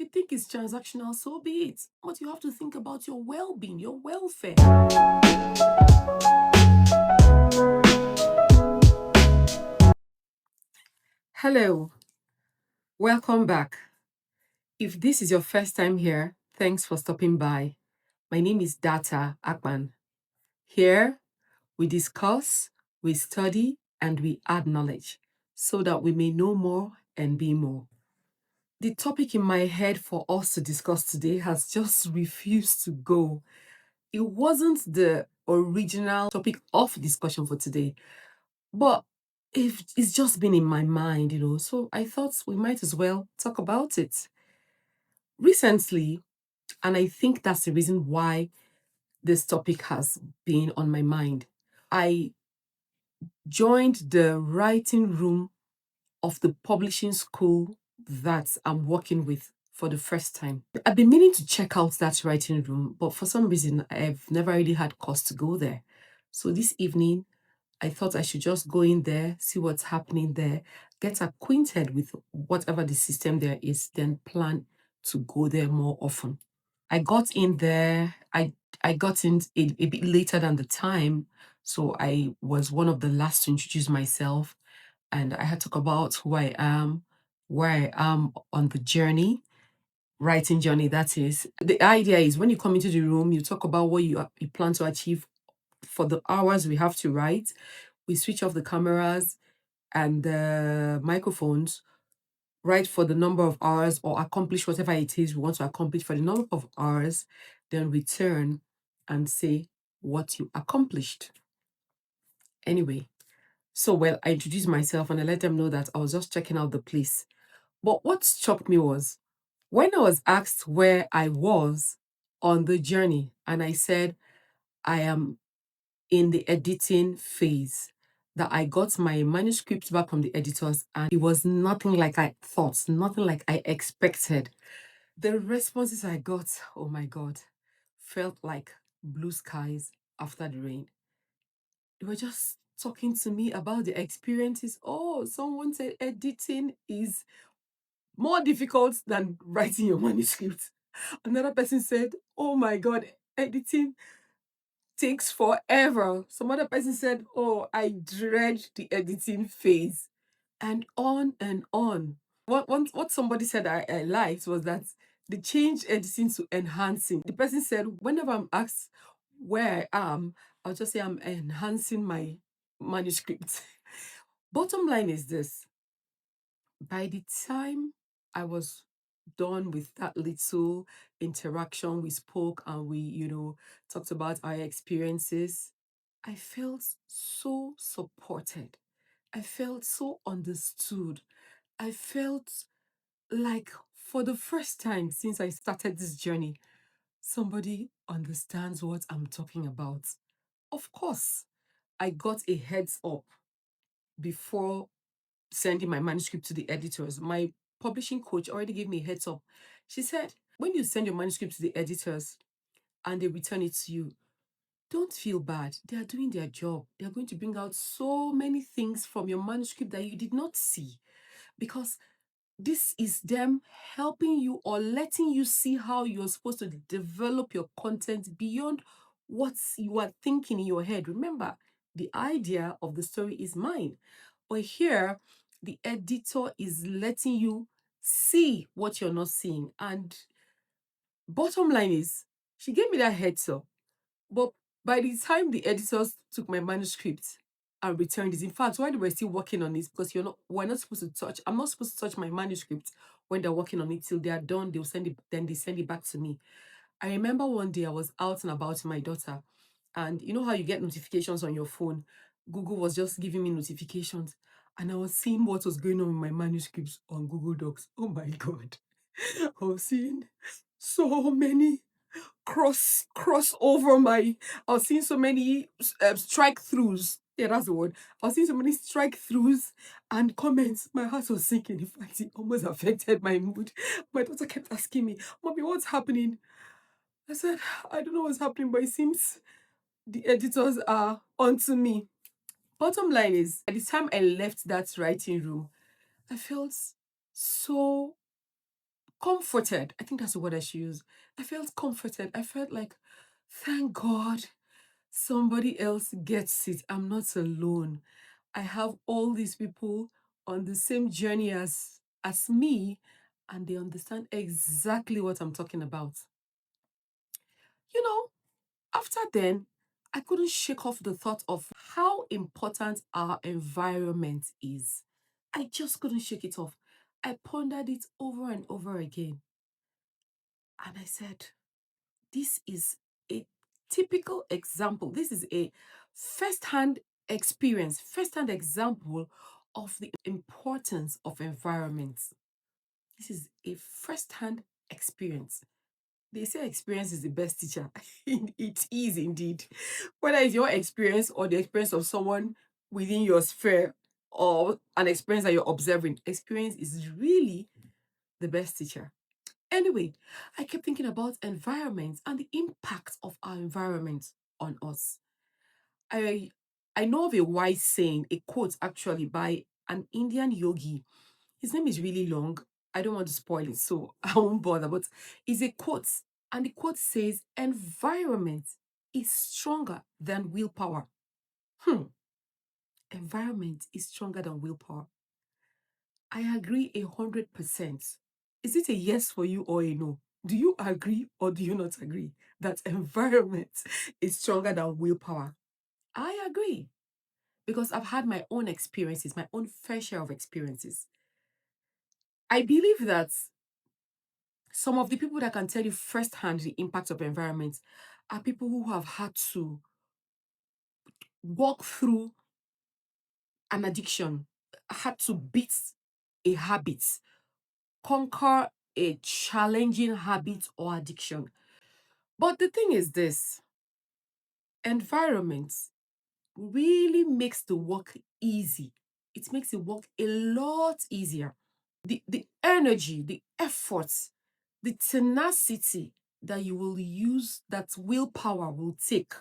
If you think it's transactional, so be it. But you have to think about your well-being, your welfare. Hello, welcome back. If this is your first time here, thanks for stopping by. My name is Data Akpan. Here, we discuss, we study, and we add knowledge so that we may know more and be more. The topic in my head for us to discuss today has just refused to go. It wasn't the original topic of discussion for today, but it's just been in my mind, so I thought we might as well talk about it. Recently, and I think that's the reason why this topic has been on my mind, I joined the writing room of the publishing school that I'm working with for the first time. I've been meaning to check out that writing room, but for some reason, I've never really had cause to go there. So this evening, I thought I should just go in there, see what's happening there, get acquainted with whatever the system there is, then plan to go there more often. I got in there. I got in a bit later than the time, so I was one of the last to introduce myself, and I had to talk about who I am, where I am on the journey, writing journey. That is, the idea is when you come into the room, you talk about what you plan to achieve for the hours we have to write. We switch off the cameras and the microphones, write for the number of hours or accomplish whatever it is we want to accomplish for the number of hours, then return and say what you accomplished. Anyway, so well, I introduced myself and I let them know that I was just checking out the place. But what struck me was when I was asked where I was on the journey, and I said, I am in the editing phase, that I got my manuscript back from the editors and it was nothing like I thought, nothing like I expected. The responses I got, oh my God, felt like blue skies after the rain. They were just talking to me about the experiences. Oh, someone said editing is more difficult than writing your manuscript. Another person said, oh my God, editing takes forever. Some other person said, oh, I dread the editing phase. And on and on. What somebody said I liked was that they changed editing to enhancing. The person said, whenever I'm asked where I am, I'll just say I'm enhancing my manuscript. Bottom line is this: by the time I was done with that little interaction, we spoke and we, talked about our experiences. I felt so supported. I felt so understood. I felt like for the first time since I started this journey, somebody understands what I'm talking about. Of course, I got a heads up before sending my manuscript to the editors. My publishing coach already gave me a heads up. She said, when you send your manuscript to the editors and they return it to you, don't feel bad. They are doing their job. They are going to bring out so many things from your manuscript that you did not see, because this is them helping you or letting you see how you're supposed to develop your content beyond what you are thinking in your head. Remember, the idea of the story is mine. But here, the editor is letting you see what you're not seeing. And bottom line is, she gave me that heads up. But by the time the editors took my manuscript and returned it, in fact, while they were still working on it, because we're not supposed to touch, I'm not supposed to touch my manuscript when they're working on it till they are done, they'll send it, then they send it back to me. I remember one day I was out and about with my daughter, and you know how you get notifications on your phone? Google was just giving me notifications, and I was seeing what was going on with my manuscripts on Google Docs. Oh my God. I was seeing so many cross over my I was seeing so many strike throughs. Yeah, that's the word. I was seeing so many strike throughs and comments. My heart was sinking. In fact, it almost affected my mood. My daughter kept asking me, Mommy, what's happening? I said, I don't know what's happening, but it seems the editors are onto me. Bottom line is, by the time I left that writing room, I felt so comforted. I think that's the word I should use. I felt comforted. I felt like, thank God somebody else gets it. I'm not alone. I have all these people on the same journey as me, and they understand exactly what I'm talking about. You know, after then, I couldn't shake off the thought of how important our environment is. I just couldn't shake it off. I pondered it over and over again. And I said, this is a typical example. This is a first-hand experience, first-hand example of the importance of environment. This is a first-hand experience. They say experience is the best teacher. It is indeed. Whether it's your experience or the experience of someone within your sphere or an experience that you're observing, experience is really the best teacher. Anyway, I kept thinking about environment and the impact of our environment on us. I I know of a wise saying, a quote actually by an Indian yogi. His name is really long. I don't want to spoil it, so I won't bother. But it's a quote, and the quote says, "Environment is stronger than willpower." Hmm. Environment is stronger than willpower. I agree 100%. Is it a yes for you or a no? Do you agree or do you not agree that environment is stronger than willpower? I agree because I've had my own experiences, my own fair share of experiences. I believe that some of the people that can tell you firsthand the impact of environment are people who have had to walk through an addiction, had to beat a habit, conquer a challenging habit or addiction. But the thing is this, environment really makes the work easy. It makes the work a lot easier. The energy, the efforts, the tenacity that you will use, that willpower will take,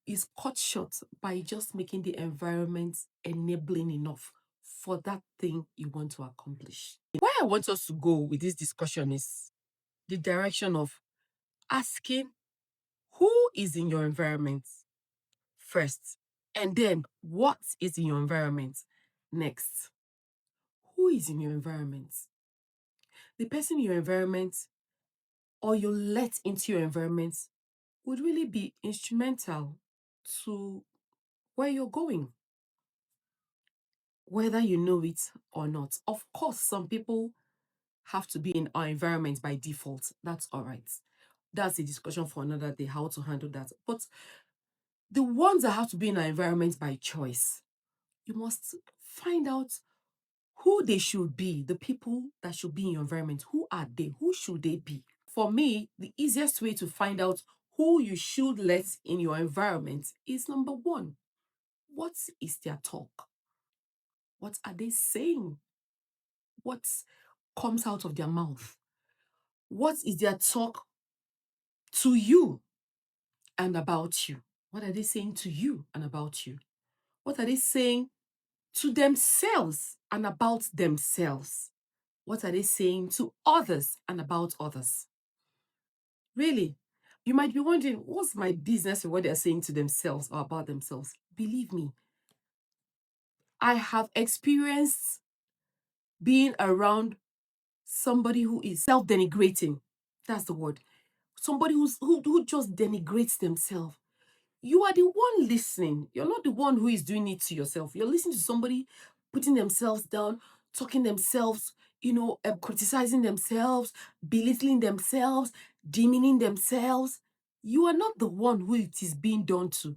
is cut short by just making the environment enabling enough for that thing you want to accomplish. Where I want us to go with this discussion is the direction of asking who is in your environment first, and then what is in your environment next. Who is in your environment? The person in your environment or you let into your environment would really be instrumental to where you're going, whether you know it or not. Of course, some people have to be in our environment by default. That's all right. That's a discussion for another day, how to handle that. But the ones that have to be in our environment by choice, you must find out who they should be, the people that should be in your environment. Who are they? Who should they be? For me, the easiest way to find out who you should let in your environment is number one, what is their talk? What are they saying? What comes out of their mouth? What is their talk to you and about you? What are they saying to you and about you? What are they saying to themselves and about themselves? What are they saying to others and about others? Really, you might be wondering, what's my business with what they're saying to themselves or about themselves? Believe me, I have experienced being around somebody who is self-denigrating. That's the word. Somebody who just denigrates themselves. You are the one listening. You're not the one who is doing it to yourself. You're listening to somebody putting themselves down, talking themselves, criticizing themselves, belittling themselves, demeaning themselves. You are not the one who it is being done to.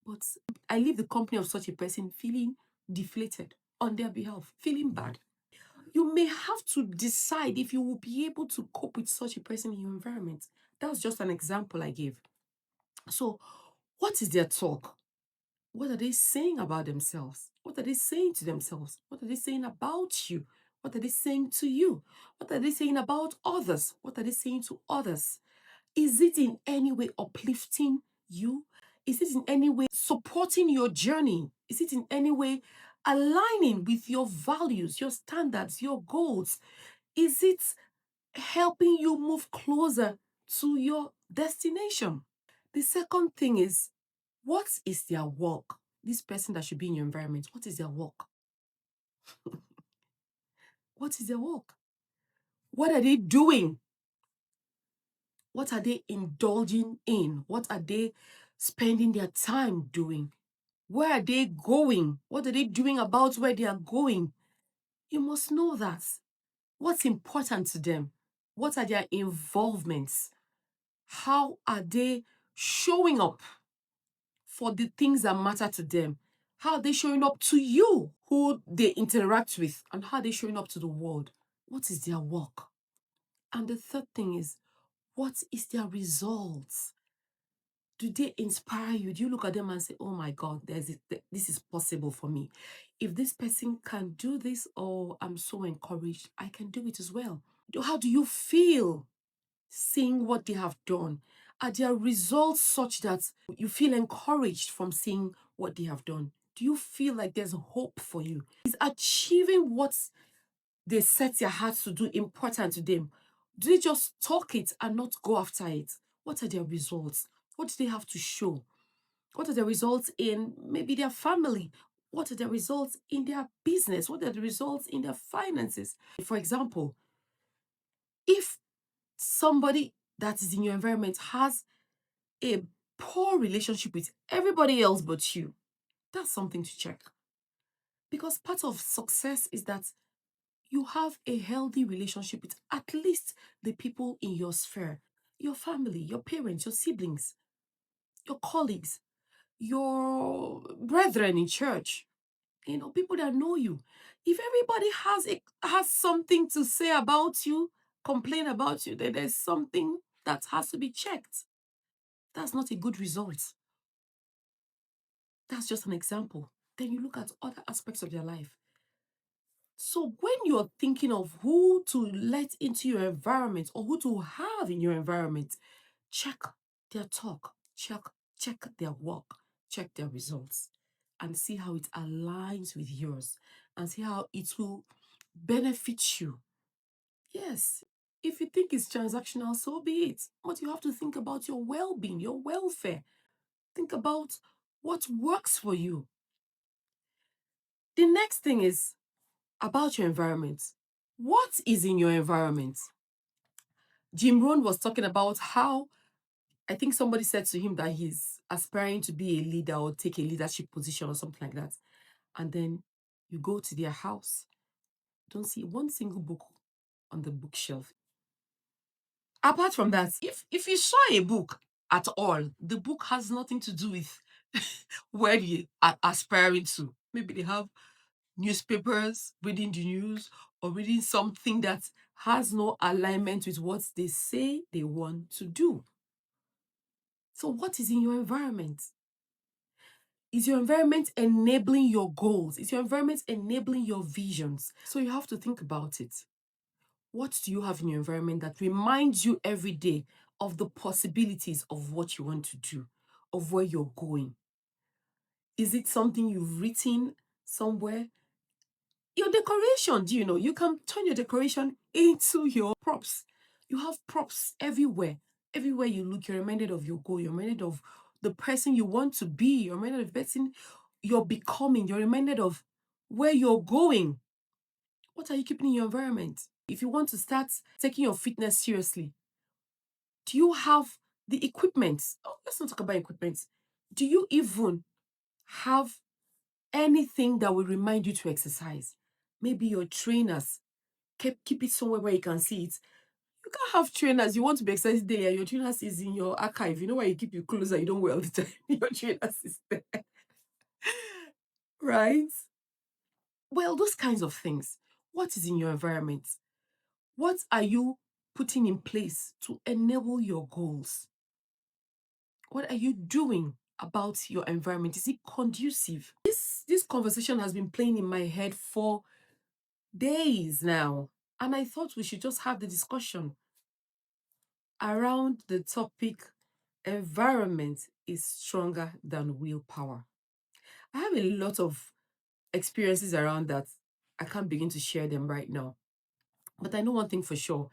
But I leave the company of such a person feeling deflated on their behalf, feeling bad. You may have to decide if you will be able to cope with such a person in your environment. That's just an example I gave. So, what is their talk? What are they saying about themselves? What are they saying to themselves? What are they saying about you? What are they saying to you? What are they saying about others? What are they saying to others? Is it in any way uplifting you? Is it in any way supporting your journey? Is it in any way aligning with your values, your standards, your goals? Is it helping you move closer to your destination? The second thing is, what is their work? This person that should be in your environment, what is their work? What is their work? What are they doing? What are they indulging in? What are they spending their time doing? Where are they going? What are they doing about where they are going? You must know that. What's important to them? What are their involvements? How are they showing up for the things that matter to them? How are they showing up to you, who they interact with? And how are they showing up to the world? What is their work? And the third thing is, what is their results? Do they inspire you? Do you look at them and say, oh my God, this is possible for me? If this person can do this, oh, I'm so encouraged, I can do it as well. How do you feel seeing what they have done? Are their results such that you feel encouraged from seeing what they have done? Do you feel like there's hope for you? Is achieving what they set their hearts to do important to them? Do they just talk it and not go after it? What are their results? What do they have to show? What are the results in maybe their family? What are the results in their business? What are the results in their finances? For example, if somebody that is in your environment has a poor relationship with everybody else but you, that's something to check. Because part of success is that you have a healthy relationship with at least the people in your sphere, your family, your parents, your siblings, your colleagues, your brethren in church, people that know you. If everybody has something to say about you, complain about you, then there's something that has to be checked. That's not a good result. That's just an example. Then you look at other aspects of their life. So when you're thinking of who to let into your environment or who to have in your environment, check their talk, check their work, check their results, and see how it aligns with yours, and see how it will benefit you. Yes, if you think it's transactional, so be it. But you have to think about your well-being, your welfare. Think about what works for you. The next thing is about your environment. What is in your environment? Jim Rohn was talking about how, I think somebody said to him that he's aspiring to be a leader or take a leadership position or something like that. And then you go to their house, don't see one single book on the bookshelf. Apart from that, if you saw a book at all, the book has nothing to do with where you are aspiring to. Maybe they have newspapers, reading the news, or reading something that has no alignment with what they say they want to do. So what is in your environment? Is your environment enabling your goals? Is your environment enabling your visions? So you have to think about it. What do you have in your environment that reminds you every day of the possibilities of what you want to do, of where you're going? Is it something you've written somewhere? Your decoration, do you know? You can turn your decoration into your props. You have props everywhere. Everywhere you look, you're reminded of your goal. You're reminded of the person you want to be. You're reminded of the person you're becoming. You're reminded of where you're going. What are you keeping in your environment? If you want to start taking your fitness seriously, do you have the equipment? Oh, let's not talk about equipment. Do you even have anything that will remind you to exercise? Maybe your trainers. Keep it somewhere where you can see it. You can't have trainers. You want to be exercising daily and your trainers is in your archive. You know where you keep your clothes that you don't wear all the time. Your trainers is there. Right? Well, those kinds of things. What is in your environment? What are you putting in place to enable your goals? What are you doing about your environment? Is it conducive? This conversation has been playing in my head for days now. And I thought we should just have the discussion around the topic, environment is stronger than willpower. I have a lot of experiences around that. I can't begin to share them right now. But I know one thing for sure.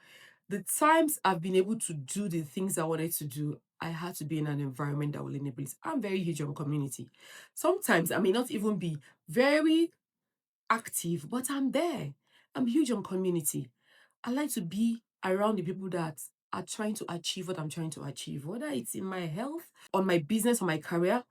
The times I've been able to do the things I wanted to do, I had to be in an environment that will enable it. I'm very huge on community. Sometimes I may not even be very active, but I'm there. I'm huge on community. I like to be around the people that are trying to achieve what I'm trying to achieve, whether it's in my health, on my business, or my career,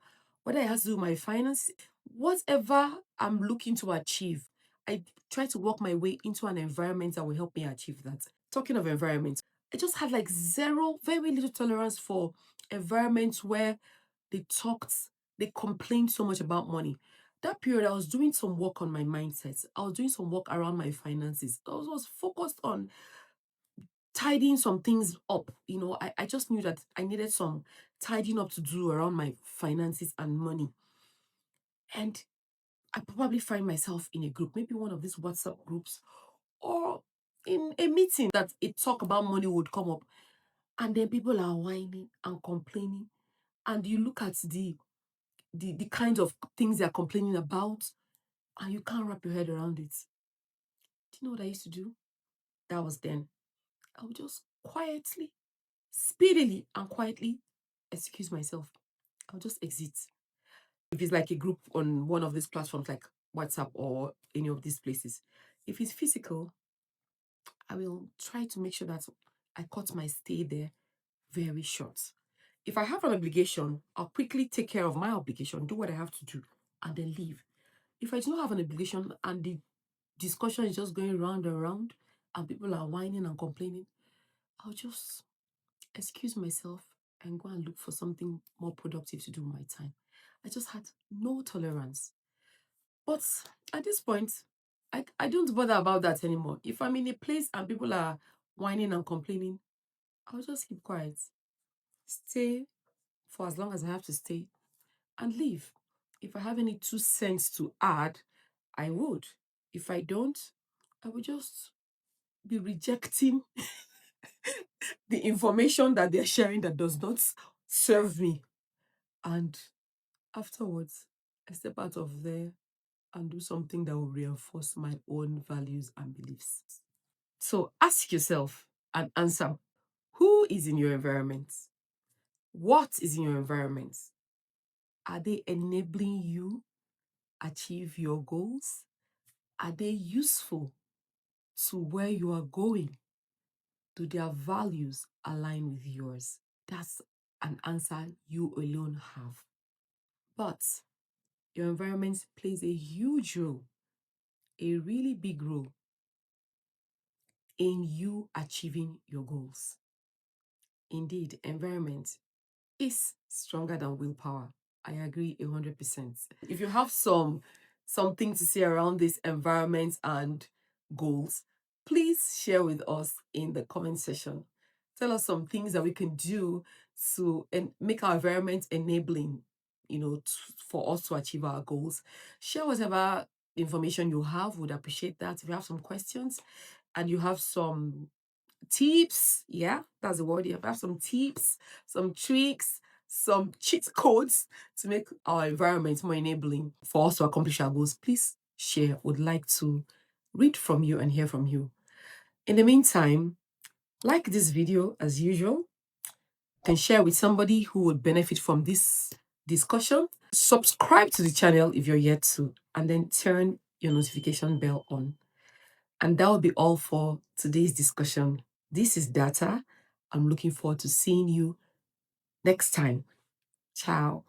whether it has to do with my finance, whatever I'm looking to achieve. I try to work my way into an environment that will help me achieve that. Talking of environment, I just had like zero, very little tolerance for environments where they talked, they complained so much about money. That period, I was doing some work on my mindset. I was doing some work around my finances. I was focused on tidying some things up. I just knew that I needed some tidying up to do around my finances and money. And I probably find myself in a group, maybe one of these WhatsApp groups, or in a meeting that a talk about money would come up. And then people are whining and complaining. And you look at the kinds of things they're complaining about, and you can't wrap your head around it. Do you know what I used to do? That was then. I would just quietly, speedily, and quietly excuse myself. I'll just exit. If it's like a group on one of these platforms like WhatsApp or any of these places, if it's physical, I will try to make sure that I cut my stay there very short. If I have an obligation, I'll quickly take care of my obligation, do what I have to do, and then leave. If I do not have an obligation and the discussion is just going round and round and people are whining and complaining, I'll just excuse myself and go and look for something more productive to do with my time. I just had no tolerance. But at this point, I don't bother about that anymore. If I'm in a place and people are whining and complaining, I'll just keep quiet, stay for as long as I have to stay, and leave. If I have any 2 cents to add, I would. If I don't, I would just be rejecting the information that they're sharing that does not serve me. And afterwards, I step out of there and do something that will reinforce my own values and beliefs. So ask yourself and answer, who is in your environment? What is in your environment? Are they enabling you achieve your goals? Are they useful to where you are going? Do their values align with yours? That's an answer you alone have. But your environment plays a huge role, a really big role in you achieving your goals. Indeed, environment is stronger than willpower. I agree 100%. If you have something to say around this environment and goals, please share with us in the comment section. Tell us some things that we can do to make our environment enabling, for us to achieve our goals. Share whatever information you have. Would appreciate that. If you have some questions and you have some tips, yeah, that's the word. You have some tips, some tricks, some cheat codes to make our environment more enabling for us to accomplish our goals, please share. Would like to read from you and hear from you. In the meantime, like this video as usual. You can share with somebody who would benefit from this discussion. Subscribe to the channel if you're yet to, and then turn your notification bell on. And that will be all for today's discussion. This is Data. I'm looking forward to seeing you next time. Ciao.